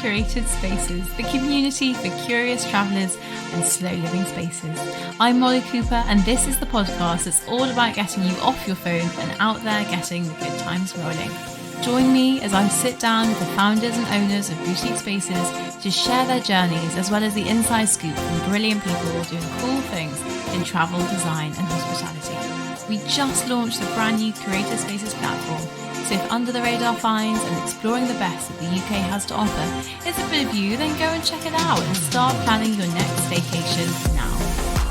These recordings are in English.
Curated Spaces, the community for curious travellers and slow living spaces. I'm Molly Cooper, and this is the podcast that's all about getting you off your phone and out there getting the good times rolling. Join me as I sit down with the founders and owners of boutique spaces to share their journeys as well as the inside scoop from brilliant people doing cool things in travel, design and hospitality. We just launched the brand new Curated Spaces platform, so if under the radar finds and exploring the best that the UK has to offer is a bit of you, then go and check it out and start planning your next vacation now.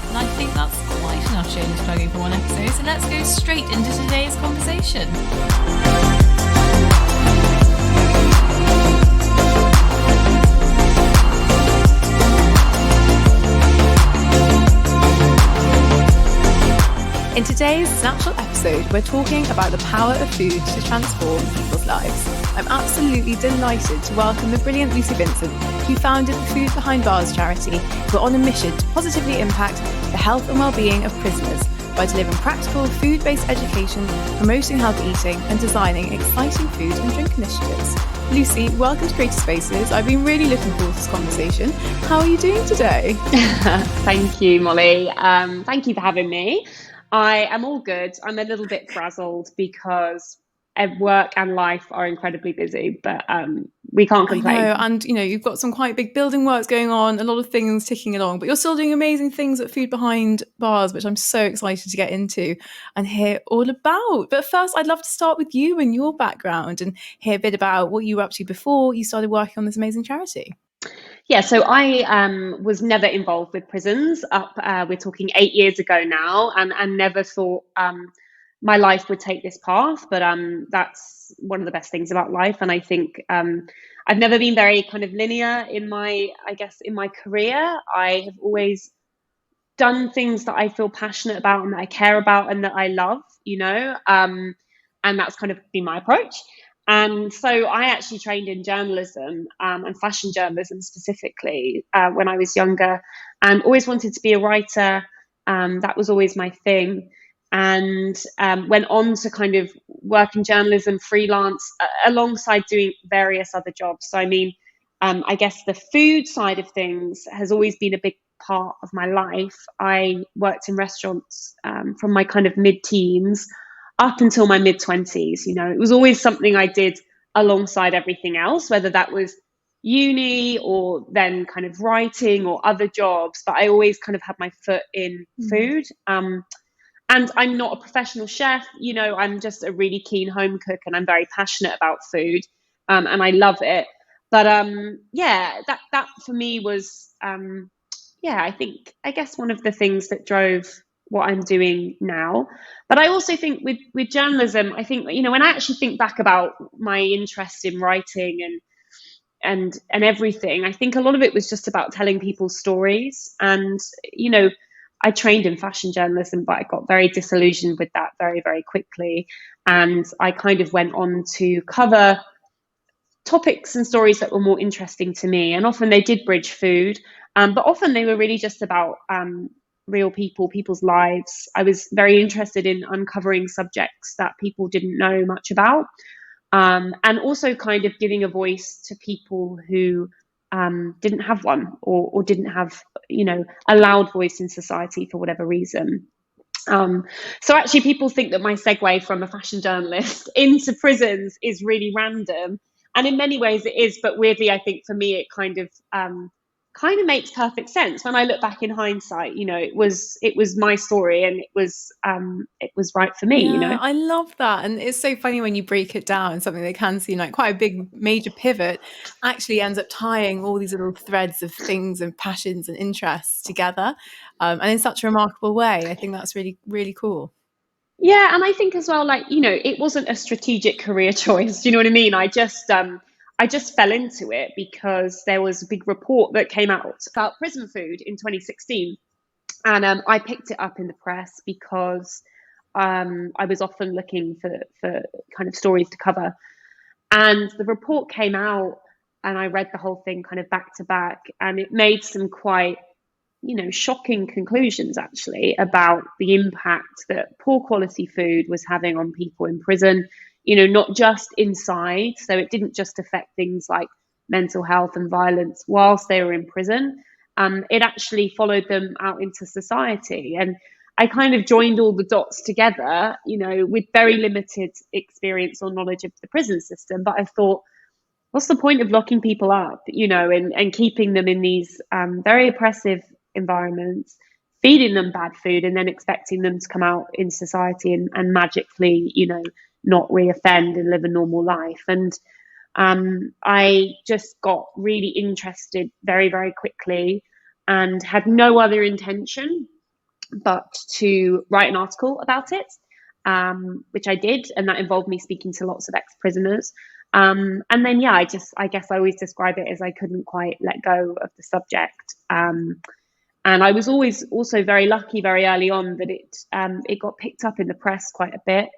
And I think that's quite enough shameless plugging for one episode, so let's go straight into today's conversation. In today's Snapshot episode, we're talking about the power of food to transform people's lives. I'm absolutely delighted to welcome the brilliant Lucy Vincent, who founded the Food Behind Bars charity, who are on a mission to positively impact the health and well-being of prisoners by delivering practical food-based education, promoting healthy eating, and designing exciting food and drink initiatives. Lucy, welcome to Curated Spaces. I've been really looking forward to this conversation. How are you doing today? Thank you, Molly. Thank you for having me. I am all good. I'm a little bit frazzled because work and life are incredibly busy, but we can't complain. I know, and you've got some quite big building works going on, a lot of things ticking along, but you're still doing amazing things at Food Behind Bars, which I'm so excited to get into and hear all about. But first, I'd love to start with you and your background and hear a bit about what you were up to before you started working on this amazing charity. Yeah, so I was never involved with prisons we're talking 8 years ago now, and never thought my life would take this path. But that's one of the best things about life. And I think I've never been very kind of linear in my career. I have always done things that I feel passionate about and that I care about and that I love, and that's kind of been my approach. And so I actually trained in journalism and fashion journalism specifically when I was younger, and always wanted to be a writer. That was always my thing. And went on to kind of work in journalism, freelance, alongside doing various other jobs. So, I guess the food side of things has always been a big part of my life. I worked in restaurants from my kind of mid-teens up until my mid-20s. It was always something I did alongside everything else, whether that was uni or then kind of writing or other jobs, but I always kind of had my foot in food. And I'm not a professional chef, I'm just a really keen home cook, and I'm very passionate about food, and I love it. But that for me was, I guess one of the things that drove what I'm doing now. But I also think with journalism, I think, when I actually think back about my interest in writing and everything, I think a lot of it was just about telling people stories. And, I trained in fashion journalism, but I got very disillusioned with that very, very quickly. And I kind of went on to cover topics and stories that were more interesting to me. And often they did bridge food, but often they were really just about real people's lives. I was very interested in uncovering subjects that people didn't know much about, and also kind of giving a voice to people who didn't have one or didn't have, a loud voice in society for whatever reason. So actually people think that my segue from a fashion journalist into prisons is really random. And in many ways it is, but weirdly, I think for me, it kind of makes perfect sense. When I look back in hindsight, it was my story, and it was right for me. I love that. And it's so funny when you break it down, something that can seem like quite a big major pivot actually ends up tying all these little threads of things and passions and interests together, and in such a remarkable way. I think that's really, really cool. Yeah, and I think as well, it wasn't a strategic career choice. Do you know what I mean? I just fell into it because there was a big report that came out about prison food in 2016. And I picked it up in the press because I was often looking for kind of stories to cover. And the report came out, and I read the whole thing kind of back to back. And it made some quite, shocking conclusions, actually, about the impact that poor quality food was having on people in prison, not just inside. So it didn't just affect things like mental health and violence whilst they were in prison, it actually followed them out into society. And I kind of joined all the dots together, with very limited experience or knowledge of the prison system. But I thought, what's the point of locking people up, and keeping them in these very oppressive environments, feeding them bad food, and then expecting them to come out in society and magically, not reoffend and live a normal life. And I just got really interested very, very quickly and had no other intention but to write an article about it, which I did. And that involved me speaking to lots of ex-prisoners. And then, yeah, I guess I always describe it as I couldn't quite let go of the subject. And I was always also very lucky very early on that it got picked up in the press quite a bit,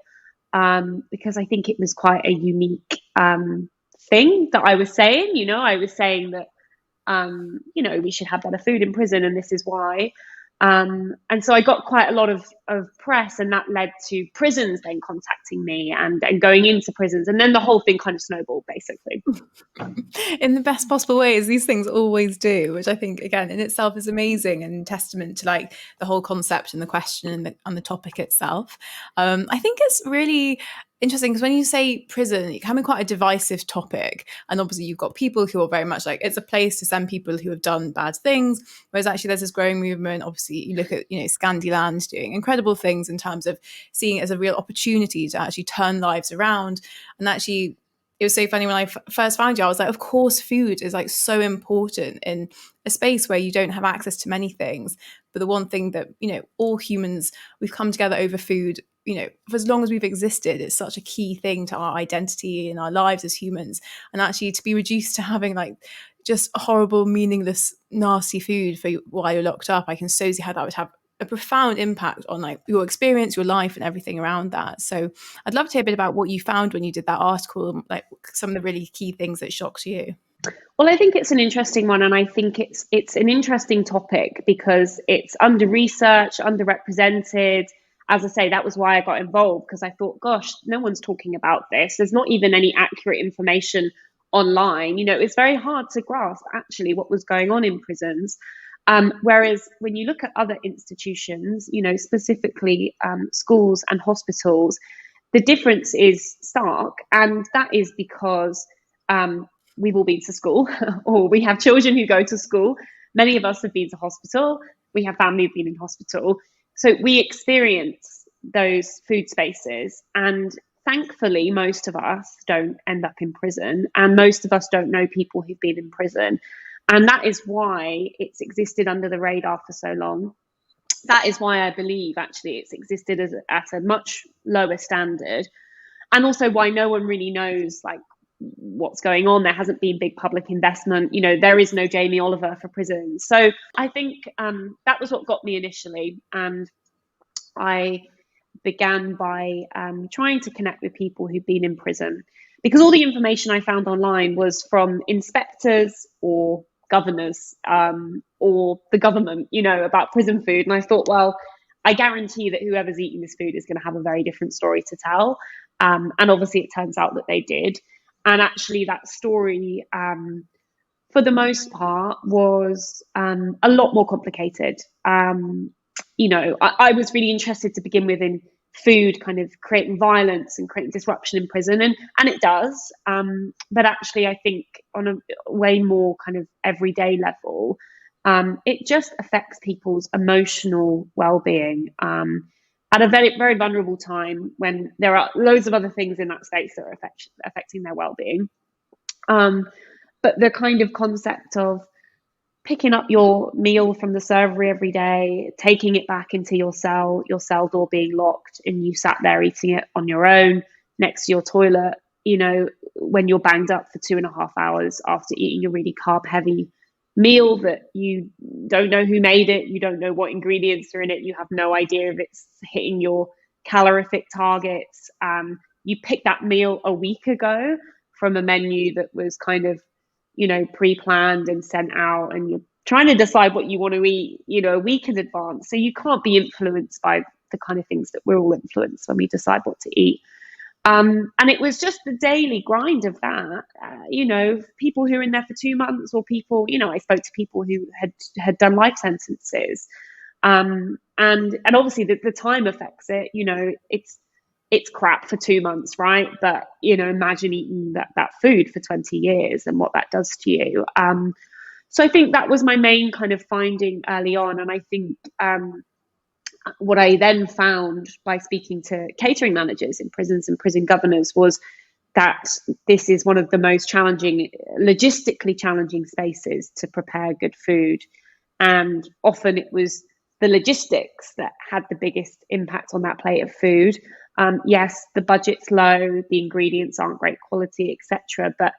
because I think it was quite a unique thing that I was saying. I was saying that, we should have better food in prison, and this is why. And so I got quite a lot of press, and that led to prisons then contacting me and going into prisons. And then the whole thing kind of snowballed, basically. In the best possible way, as these things always do, which I think, again, in itself is amazing and testament to like the whole concept and the question and the topic itself. I think it's really interesting because when you say prison, it can be quite a divisive topic. And obviously you've got people who are very much like, it's a place to send people who have done bad things. Whereas actually there's this growing movement. Obviously you look at, Scandyland doing incredible things in terms of seeing it as a real opportunity to actually turn lives around. And actually, it was so funny when I first found you, I was like, of course, food is like so important in a space where you don't have access to many things. But the one thing that, all humans, we've come together over food, for as long as we've existed. It's such a key thing to our identity and our lives as humans. And actually to be reduced to having like just horrible, meaningless, nasty food for while you're locked up, I can so see how that would have a profound impact on like your experience, your life, and everything around that. So I'd love to hear a bit about what you found when you did that article, like some of the really key things that shocked you. Well, I think it's an interesting one, and I think it's an interesting topic because it's under researched, underrepresented. As I say, that was why I got involved, because I thought, gosh, no one's talking about this. There's not even any accurate information online. It's very hard to grasp actually what was going on in prisons. Whereas when you look at other institutions, specifically schools and hospitals, the difference is stark. And that is because we've all been to school, or we have children who go to school. Many of us have been to hospital. We have family who've been in hospital. So we experience those food spaces. And thankfully, most of us don't end up in prison. And most of us don't know people who've been in prison. And that is why it's existed under the radar for so long. That is why I believe actually it's existed at a much lower standard. And also why no one really knows like what's going on. There hasn't been big public investment. There is no Jamie Oliver for prisons. So I think that was what got me initially. And I began by trying to connect with people who've been in prison, because all the information I found online was from inspectors or governors or the government, about prison food. And I thought, well, I guarantee that whoever's eating this food is going to have a very different story to tell. And obviously it turns out that they did. And actually that story, for the most part, was a lot more complicated. I was really interested to begin with in food kind of creating violence and creating disruption in prison, and it does, but actually I think on a way more kind of everyday level, it just affects people's emotional well-being at a very, very vulnerable time when there are loads of other things in that space that are affecting their well-being. But the kind of concept of picking up your meal from the servery every day, taking it back into your cell door being locked, and you sat there eating it on your own next to your toilet, when you're banged up for 2.5 hours after eating a really carb heavy meal that you don't know who made it, you don't know what ingredients are in it, you have no idea if it's hitting your calorific targets. You picked that meal a week ago from a menu that was kind of pre-planned and sent out, and you're trying to decide what you want to eat, a week in advance. So you can't be influenced by the kind of things that we're all influenced when we decide what to eat. And it was just the daily grind of that. People who were in there for 2 months, or people, I spoke to people who had done life sentences. And obviously the time affects it. It's crap for 2 months, right? But imagine eating that food for 20 years and what that does to you. So I think that was my main kind of finding early on. And I think what I then found by speaking to catering managers in prisons and prison governors was that this is one of the most logistically challenging spaces to prepare good food. And often it was the logistics that had the biggest impact on that plate of food. Yes, the budget's low, the ingredients aren't great quality, etc. But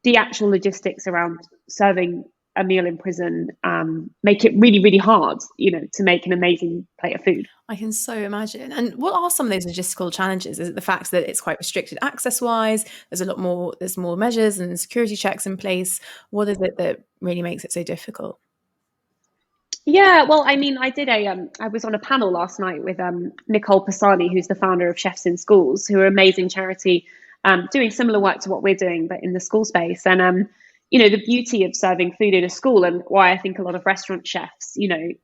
the actual logistics around serving a meal in prison make it really, really hard, to make an amazing plate of food. I can so imagine. And what are some of those logistical challenges? Is it the fact that it's quite restricted access-wise? There's more measures and security checks in place. What is it that really makes it so difficult? Yeah, well, I mean, I was on a panel last night with Nicole Pisani, who's the founder of Chefs in Schools, who are an amazing charity doing similar work to what we're doing, but in the school space. And the beauty of serving food in a school, and why I think a lot of restaurant chefs,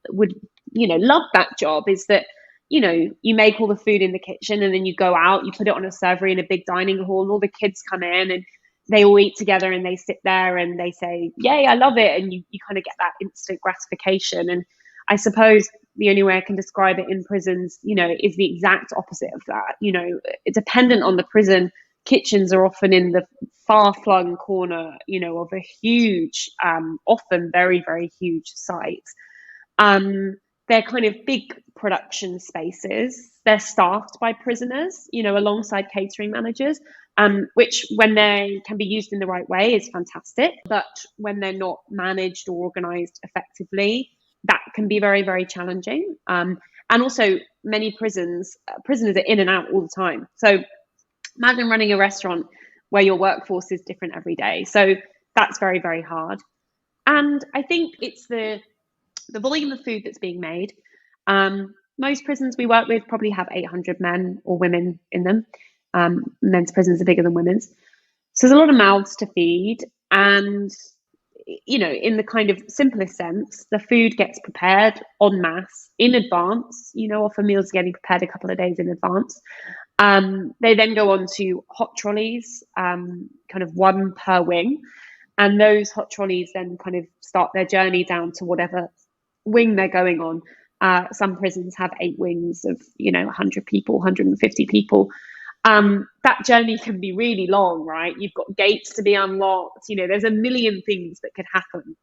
would, love that job, is that, you make all the food in the kitchen and then you go out, you put it on a server in a big dining hall, and all the kids come in and they all eat together and they sit there and they say, yay, I love it. And you kind of get that instant gratification. And I suppose the only way I can describe it in prisons, is the exact opposite of that. It's dependent on the prison. Kitchens are often in the far-flung corner, of a huge, often very, very huge site. They're kind of big production spaces. They're staffed by prisoners, alongside catering managers, which, when they can be used in the right way, is fantastic. But when they're not managed or organised effectively, that can be very, very challenging. And also, many prisoners are in and out all the time. So imagine running a restaurant where your workforce is different every day. So that's very, very hard. And I think it's the volume of food that's being made. Most prisons we work with probably have 800 men or women in them. Men's prisons are bigger than women's. So there's a lot of mouths to feed. And, in the kind of simplest sense, the food gets prepared en masse in advance. Often meals are getting prepared a couple of days in advance. They then go on to hot trolleys, kind of one per wing. And those hot trolleys then kind of start their journey down to whatever wing they're going on. Some prisons have 8 wings of, 100 people, 150 people. That journey can be really long, right? You've got gates to be unlocked. There's a million things that could happen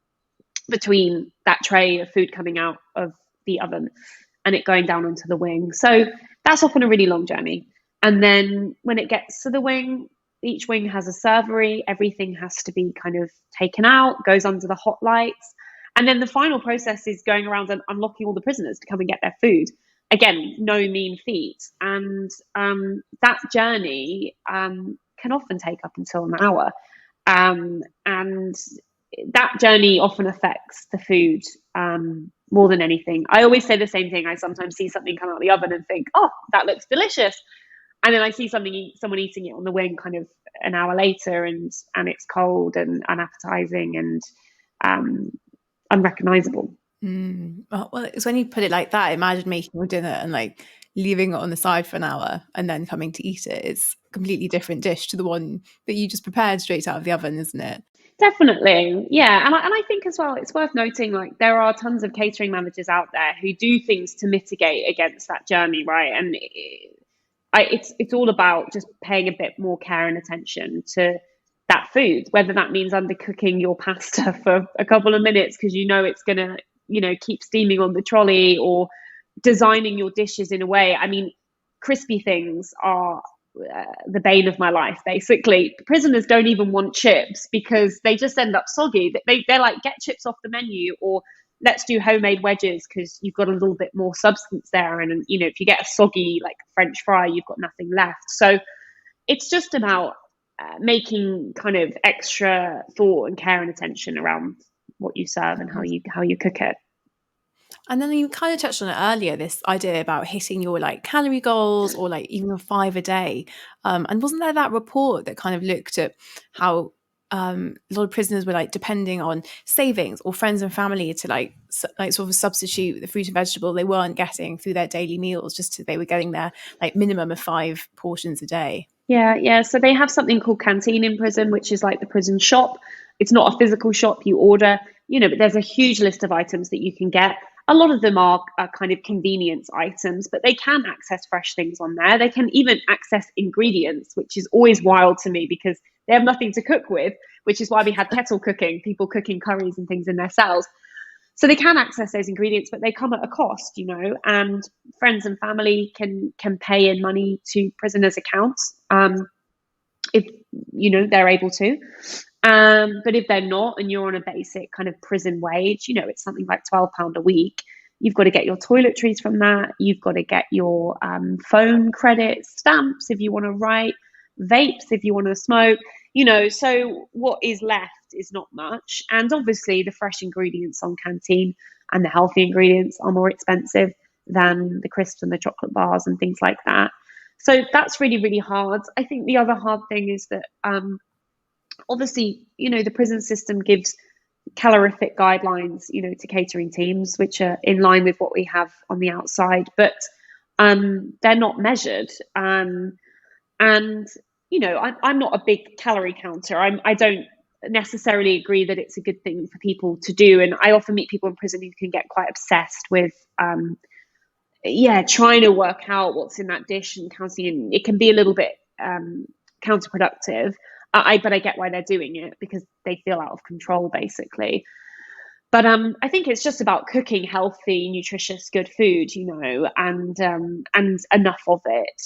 between that tray of food coming out of the oven and it going down onto the wing. So that's often a really long journey. And then when it gets to the wing, each wing has a servery. Everything has to be kind of taken out, goes under the hot lights. And then the final process is going around and unlocking all the prisoners to come and get their food. Again, no mean feat. And that journey can often take up until an hour. And that journey often affects the food more than anything. I always say the same thing. I sometimes see something come out of the oven and think, oh, that looks delicious. And then I see someone eating it on the wing kind of an hour later, and it's cold and unappetizing and unrecognizable. Well, it's when you put it like that, imagine making your dinner and like leaving it on the side for an hour and then coming to eat it. It's a completely different dish to the one that you just prepared straight out of the oven, isn't it? Definitely. Yeah. And I think as well, it's worth noting, like, there are tons of catering managers out there who do things to mitigate against that journey, right? And it's all about just paying a bit more care and attention to that food, whether that means undercooking your pasta for a couple of minutes because it's going to, keep steaming on the trolley, or designing your dishes in a way. I mean, crispy things are the bane of my life, basically. Prisoners don't even want chips because they just end up soggy. They're like, get chips off the menu, or let's do homemade wedges because you've got a little bit more substance there. And, if you get a soggy, like, French fry, you've got nothing left. So it's just about making kind of extra thought and care and attention around what you serve and how you cook it. And then you kind of touched on it earlier, this idea about hitting your like calorie goals or like even a 5 a day. And wasn't there that report that kind of looked at how a lot of prisoners were like depending on savings or friends and family to like sort of substitute the fruit and vegetable they weren't getting through their daily meals, just so they were getting their like minimum of 5 portions a day. Yeah. So they have something called canteen in prison, which is like the prison shop. It's not a physical shop, you order, but there's a huge list of items that you can get. A lot of them are kind of convenience items, but they can access fresh things on there. They can even access ingredients, which is always wild to me because they have nothing to cook with, which is why we had kettle cooking, people cooking curries and things in their cells. So they can access those ingredients, but they come at a cost, and friends and family can pay in money to prisoners' accounts, if they're able to. But if they're not, and you're on a basic kind of prison wage, it's something like £12 a week. You've got to get your toiletries from that. You've got to get your phone credits, stamps if you want to write, vapes if you want to smoke. So what is left is not much. And obviously the fresh ingredients on Canteen and the healthy ingredients are more expensive than the crisps and the chocolate bars and things like that. So that's really, really hard. I think the other hard thing is that obviously, the prison system gives calorific guidelines, to catering teams, which are in line with what we have on the outside, but they're not measured. And I'm not a big calorie counter. I don't necessarily agree that it's a good thing for people to do. And I often meet people in prison who can get quite obsessed with, trying to work out what's in that dish and counting. And it can be a little bit counterproductive. But I get why they're doing it, because they feel out of control, basically. But I think it's just about cooking healthy, nutritious, good food, and enough of it.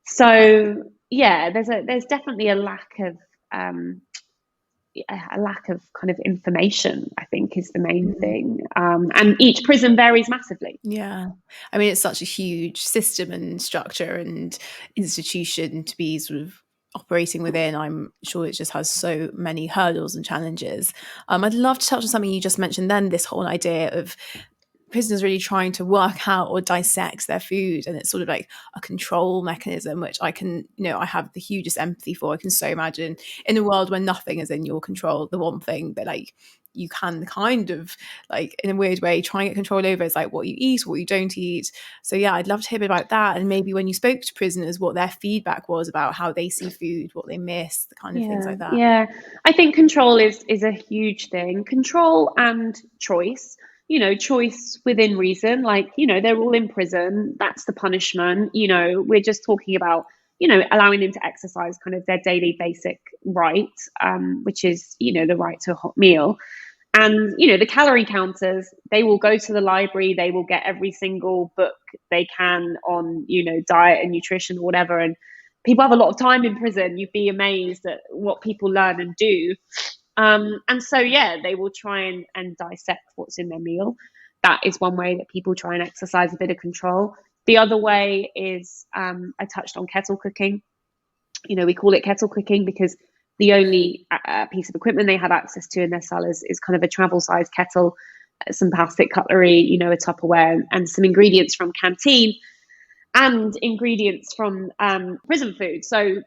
So yeah, there's definitely a lack of kind of information, I think, is the main thing. And each prison varies massively. Yeah. I mean, it's such a huge system and structure and institution to be sort of operating within. I'm sure it just has so many hurdles and challenges. I'd love to touch on something you just mentioned then, this whole idea of prisoners really trying to work out or dissect their food, and it's sort of like a control mechanism, which I can, I have the hugest empathy for. I can so imagine in a world where nothing is in your control, the one thing that like you can kind of like in a weird way try and get control over is like what you eat, what you don't eat. So yeah, I'd love to hear a bit about that, and maybe when you spoke to prisoners, what their feedback was about how they see food, what they miss, the kind of things like that. Yeah, I think control is a huge thing. Control and choice. Choice within reason, like, they're all in prison. That's the punishment. We're just talking about, allowing them to exercise kind of their daily basic right, which is, the right to a hot meal. And, the calorie counters, they will go to the library, they will get every single book they can on, diet and nutrition or whatever. And people have a lot of time in prison. You'd be amazed at what people learn and do. And so, yeah, they will try and dissect what's in their meal. That is one way that people try and exercise a bit of control. The other way is, I touched on kettle cooking. We call it kettle cooking because the only piece of equipment they have access to in their cell is kind of a travel-sized kettle, some plastic cutlery, a Tupperware, and some ingredients from Canteen and ingredients from prison food. So,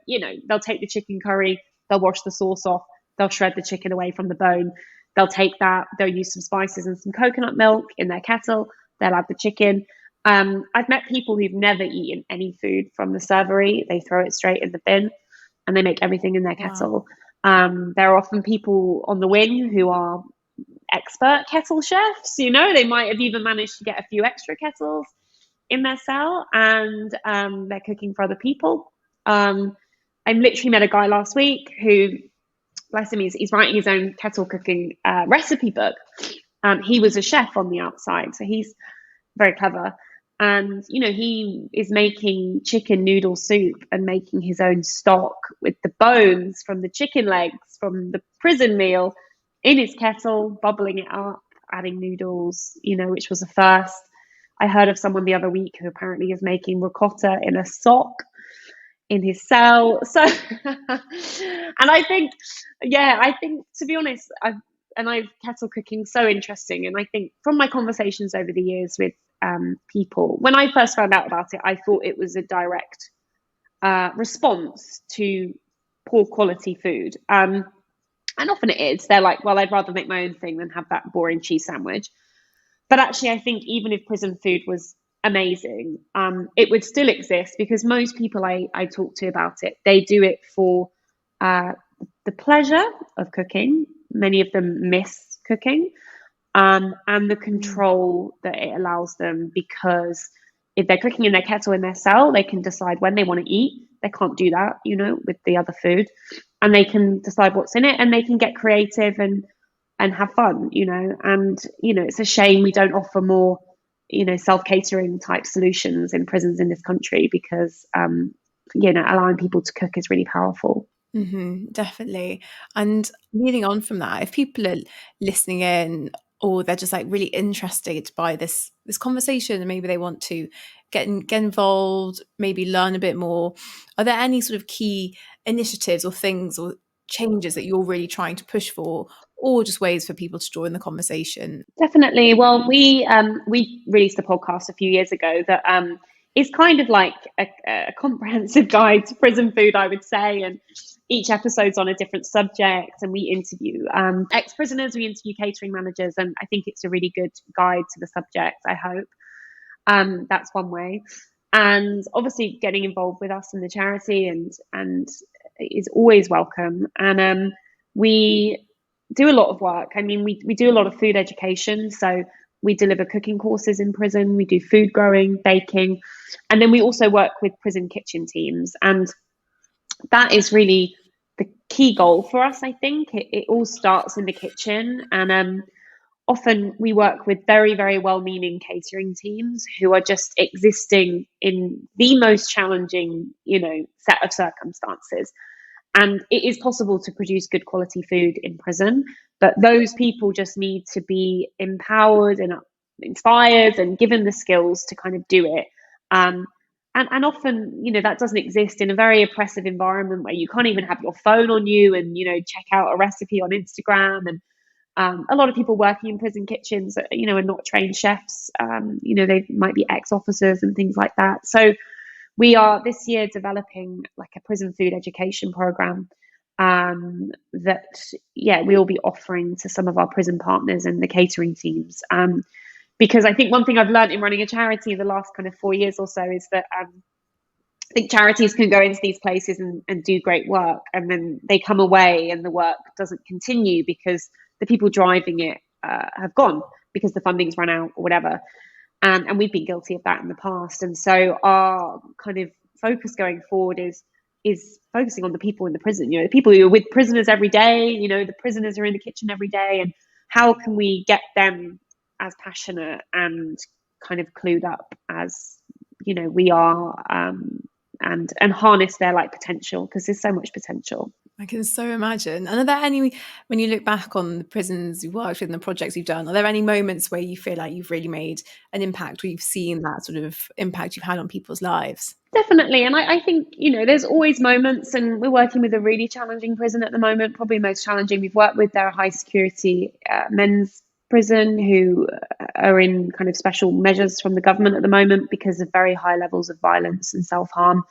they'll take the chicken curry, they'll wash the sauce off, they'll shred the chicken away from the bone. They'll take that, they'll use some spices and some coconut milk in their kettle. They'll add the chicken. I've met people who've never eaten any food from the servery. They throw it straight in the bin and they make everything in their kettle. There are often people on the wing who are expert kettle chefs. They might have even managed to get a few extra kettles in their cell, and they're cooking for other people. I literally met a guy last week who, bless him, he's writing his own kettle cooking recipe book. He was a chef on the outside, so he's very clever. And, he is making chicken noodle soup and making his own stock with the bones from the chicken legs from the prison meal in his kettle, bubbling it up, adding noodles, which was a first. I heard of someone the other week who apparently is making ricotta in a sock in his cell. So, and I think, to be honest, kettle cooking so interesting. And I think from my conversations over the years with people, when I first found out about it, I thought it was a direct response to poor quality food. And often it is. They're like, well, I'd rather make my own thing than have that boring cheese sandwich. But actually, I think even if prison food was amazing, it would still exist, because most people I talk to about it, they do it for uh, the pleasure of cooking. Many of them miss cooking, and the control that it allows them, because if they're cooking in their kettle in their cell, they can decide when they want to eat. They can't do that, with the other food, and they can decide what's in it, and they can get creative and have fun, and it's a shame we don't offer more self-catering type solutions in prisons in this country, because allowing people to cook is really powerful. Definitely. And leading on from that, if people are listening in, or they're just like really interested by this conversation, and maybe they want to get involved, maybe learn a bit more, are there any sort of key initiatives or things or changes that you're really trying to push for, or just ways for people to join the conversation? Definitely. Well, we released a podcast a few years ago that is kind of like a comprehensive guide to prison food, I would say, and each episode's on a different subject, and we interview ex-prisoners, we interview catering managers, and I think it's a really good guide to the subject, I hope. That's one way. And obviously getting involved with us in the charity and is always welcome. And we do a lot of work. I mean, we do a lot of food education. So we deliver cooking courses in prison. We do food growing, baking, and then we also work with prison kitchen teams. And that is really the key goal for us, I think. It all starts in the kitchen. And often we work with very, very well-meaning catering teams who are just existing in the most challenging, set of circumstances. And it is possible to produce good quality food in prison, but those people just need to be empowered and inspired and given the skills to kind of do it. And often, that doesn't exist in a very oppressive environment where you can't even have your phone on you and, check out a recipe on Instagram. And a lot of people working in prison kitchens, are not trained chefs. They might be ex-officers and things like that. So we are this year developing like a prison food education program that we'll be offering to some of our prison partners and the catering teams. Because I think one thing I've learned in running a charity the last kind of 4 years or so is that I think charities can go into these places and do great work, and then they come away and the work doesn't continue because the people driving it have gone because the funding's run out or whatever. And we've been guilty of that in the past. And so our kind of focus going forward is focusing on the people in the prison, the people who are with prisoners every day, the prisoners are in the kitchen every day, and how can we get them as passionate and kind of clued up as, we are, and harness their potential, because there's so much potential. I can so imagine. And are there any, when you look back on the prisons you've worked with and the projects you've done, are there any moments where you feel like you've really made an impact, or you've seen that sort of impact you've had on people's lives? Definitely. And I think, there's always moments, and we're working with a really challenging prison at the moment, probably most challenging we've worked with. They're a high security men's prison who are in kind of special measures from the government at the moment because of very high levels of violence and self-harm.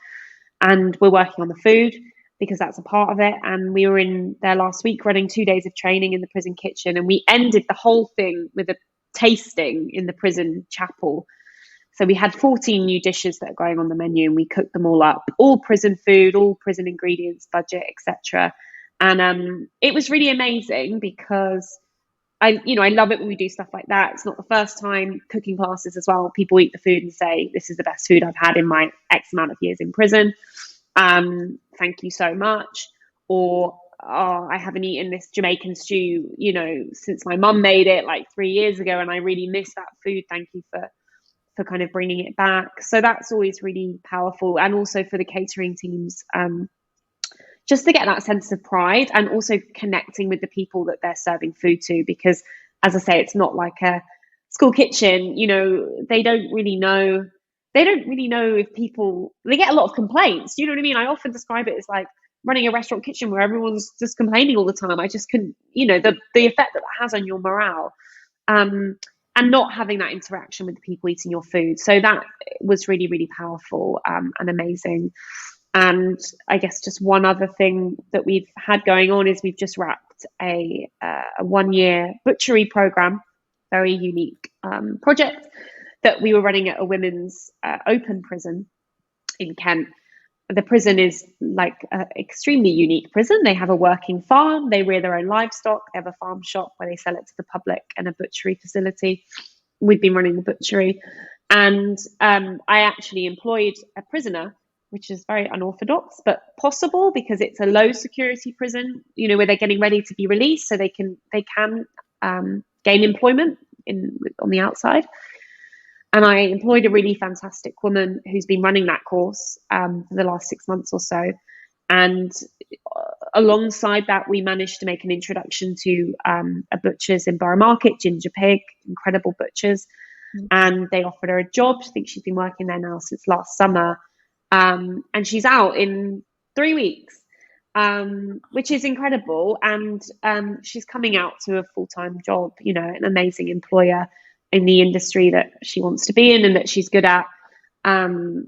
And we're working on the food, because that's a part of it. And we were in there last week running 2 days of training in the prison kitchen, and we ended the whole thing with a tasting in the prison chapel. So we had 14 new dishes that are going on the menu, and we cooked them all up, all prison food, all prison ingredients, budget, etc. And it was really amazing, because I love it when we do stuff like that. It's not the first time cooking classes as well. People eat the food and say, this is the best food I've had in my X amount of years in prison. Thank you so much. Or, oh, I haven't eaten this Jamaican stew, since my mum made it 3 years ago, and I really miss that food. Thank you for kind of bringing it back. So that's always really powerful. And also for the catering teams, just to get that sense of pride, and also connecting with the people that they're serving food to, because as I say, it's not like a school kitchen. They don't really know if people, they get a lot of complaints. You know what I mean? I often describe it as like running a restaurant kitchen where everyone's just complaining all the time. I just couldn't, the effect that has on your morale, and not having that interaction with the people eating your food. So that was really, really powerful, and amazing. And I guess just one other thing that we've had going on is we've just wrapped a 1-year butchery program, very unique project that we were running at a women's open prison in Kent. The prison is like an extremely unique prison. They have a working farm, they rear their own livestock, they have a farm shop where they sell it to the public, and a butchery facility. We've been running the butchery, and I actually employed a prisoner, which is very unorthodox, but possible because it's a low security prison, where they're getting ready to be released, so they can gain employment on the outside. And I employed a really fantastic woman who's been running that course for the last 6 months or so. And alongside that, we managed to make an introduction to a butcher's in Borough Market, Ginger Pig, incredible butchers. And they offered her a job. I think she's been working there now since last summer. And she's out in 3 weeks, which is incredible. And she's coming out to a full-time job, an amazing employer in the industry that she wants to be in and that she's good at. And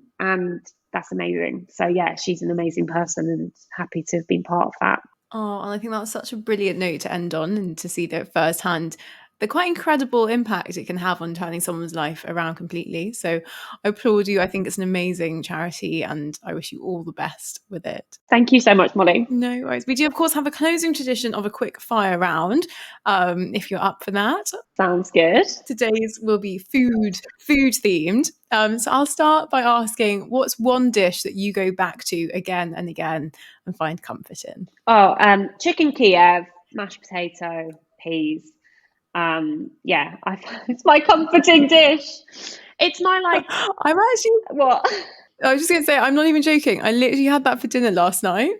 that's amazing. So yeah, she's an amazing person and happy to have been part of that. Oh, and I think that's such a brilliant note to end on, and to see that firsthand the quite incredible impact it can have on turning someone's life around completely. So I applaud you. I think it's an amazing charity, and I wish you all the best with it. Thank you so much, Molly. No worries. We do, of course, have a closing tradition of a quick fire round, if you're up for that. Sounds good. Today's will be food themed. So I'll start by asking, what's one dish that you go back to again and again and find comfort in? Chicken Kiev, mashed potato, peas. It's my comforting dish. It's my I'm actually what? I was just going to say, I'm not even joking. I literally had that for dinner last night.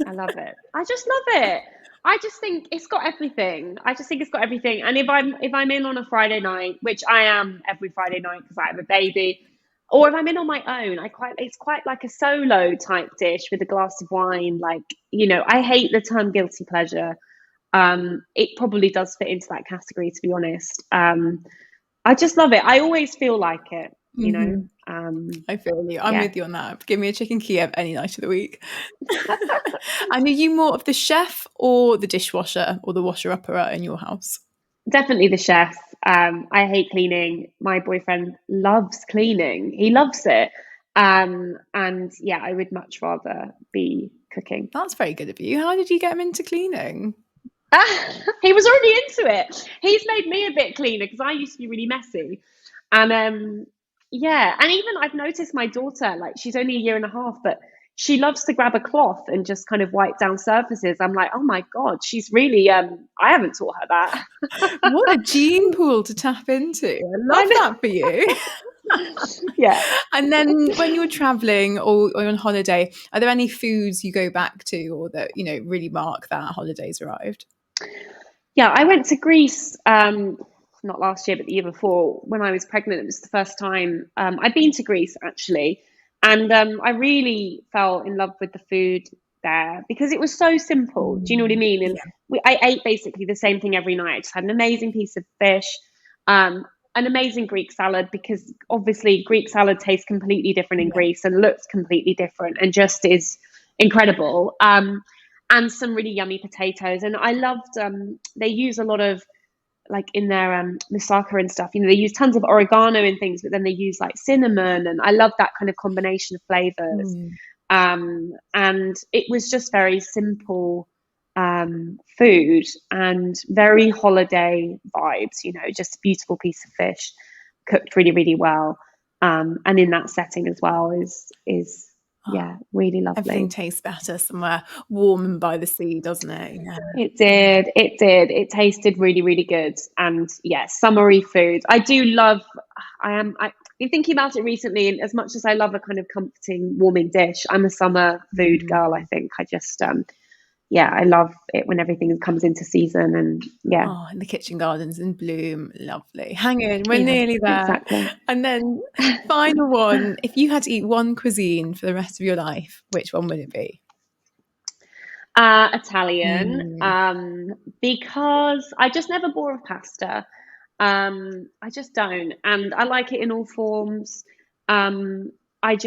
I love it. I just love it. I just think it's got everything. And if I'm in on a Friday night, which I am every Friday night because I have a baby, or if I'm in on my own, it's quite like a solo type dish with a glass of wine. I hate the term guilty pleasure. It probably does fit into that category, to be honest. I just love it. I always feel like it, I feel you. I'm with you on that. Give me a chicken Kiev any night of the week. And are you more of the chef or the dishwasher or the washer-upper in your house? Definitely the chef. I hate cleaning. My boyfriend loves cleaning. He loves it. And I would much rather be cooking. That's very good of you. How did you get him into cleaning? He was already into it. He's made me a bit cleaner because I used to be really messy. And and even I've noticed my daughter, she's only 1.5 years, but she loves to grab a cloth and just kind of wipe down surfaces. I'm like, oh my God, she's really, I haven't taught her that. What a gene pool to tap into. I love that for you. Yeah. And then when you're traveling or on holiday, are there any foods you go back to or that, really mark that holiday's arrived? Yeah, I went to Greece, not last year, but the year before when I was pregnant. It was the first time I'd been to Greece, actually. And I really fell in love with the food there because it was so simple. Do you know what I mean? And I ate basically the same thing every night. I just had an amazing piece of fish, an amazing Greek salad, because obviously Greek salad tastes completely different in Greece and looks completely different and just is incredible. And some really yummy potatoes. And I loved, they use a lot of, in their moussaka and stuff, they use tons of oregano and things, but then they use cinnamon, and I love that kind of combination of flavors. And it was just very simple food and very holiday vibes, just a beautiful piece of fish cooked really, really well. And in that setting as well is really lovely. Everything tastes better somewhere warm and by the sea, doesn't it? Yeah. It did. It tasted really, really good. And summery food. I've been thinking about it recently, and as much as I love a kind of comforting, warming dish, I'm a summer food girl, I think. I just I love it when everything comes into season, and and the kitchen garden's in bloom. Lovely. Hang in, we're nearly there. Exactly. And then final one, if you had to eat one cuisine for the rest of your life, which one would it be? Italian, because I just never bore of pasta. I just don't, and I like it in all forms. Um, I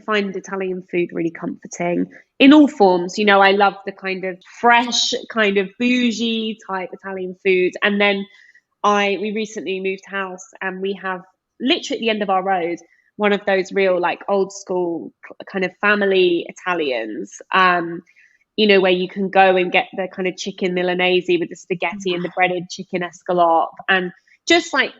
find Italian food really comforting in all forms. You know, I love the kind of fresh, kind of bougie type Italian food, and then we recently moved house, and we have literally at the end of our road one of those real like old school kind of family Italians. You know, where you can go and get the kind of chicken Milanese with the spaghetti and the breaded chicken escalope, and just like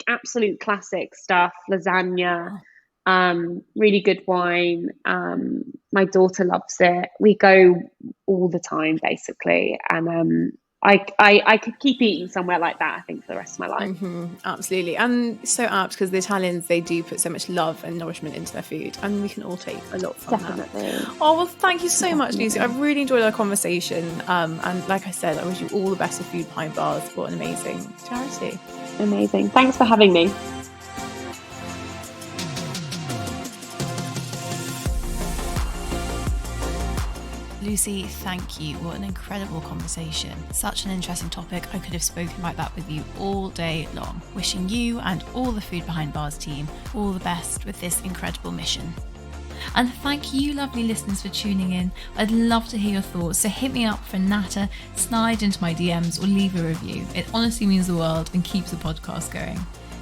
absolute classic stuff, lasagna, really good wine. My daughter loves it. We go all the time basically, and I could keep eating somewhere like that, I think, for the rest of my life. Absolutely. And so apt, because the Italians, they do put so much love and nourishment into their food, and we can all take a lot from that. Oh, well, thank you so much, Lucy. I've really enjoyed our conversation. And like I said, I wish you all the best with Food Behind Bars for an amazing charity. Amazing. Thanks for having me. Lucy, thank you. What an incredible conversation. Such an interesting topic. I could have spoken about that with you all day long. Wishing you and all the Food Behind Bars team all the best with this incredible mission. And thank you, lovely listeners, for tuning in. I'd love to hear your thoughts, so hit me up for natter, slide into my DMs, or leave a review. It honestly means the world and keeps the podcast going.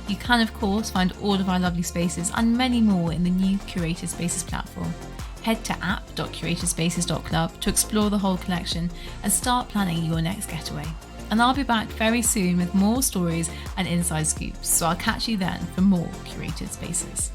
You can, of course, find all of our lovely spaces and many more in the new Curated Spaces platform. Head to app.curatedSpaces.club to explore the whole collection and start planning your next getaway. And I'll be back very soon with more stories and inside scoops, so I'll catch you then for more Curated Spaces.